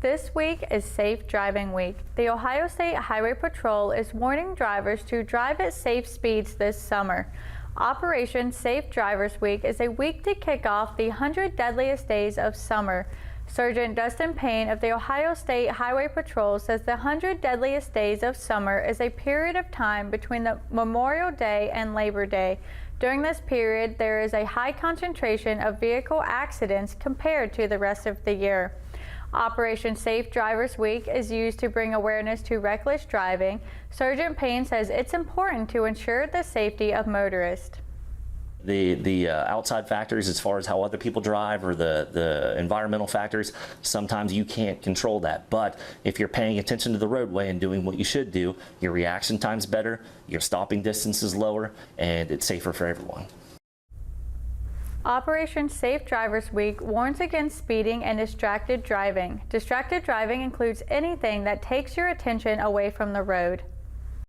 This week is Safe Driving Week. The Ohio State Highway Patrol is warning drivers to drive at safe speeds this summer. Operation Safe Drivers Week is a week to kick off the 100 deadliest days of summer. Sergeant Dustin Payne of the Ohio State Highway Patrol says the 100 deadliest days of summer is a period of time between the Memorial Day and Labor Day. During this period, there is a high concentration of vehicle accidents compared to the rest of the year. Operation Safe Drivers Week is used to bring awareness to reckless driving. Sergeant Payne says it's important to ensure the safety of motorists. The outside factors as far as how other people drive or the environmental factors, sometimes you can't control that. But if you're paying attention to the roadway and doing what you should do, your reaction time's better, your stopping distance is lower, and it's safer for everyone. Operation Safe Drivers Week warns against speeding and distracted driving. Distracted driving includes anything that takes your attention away from the road.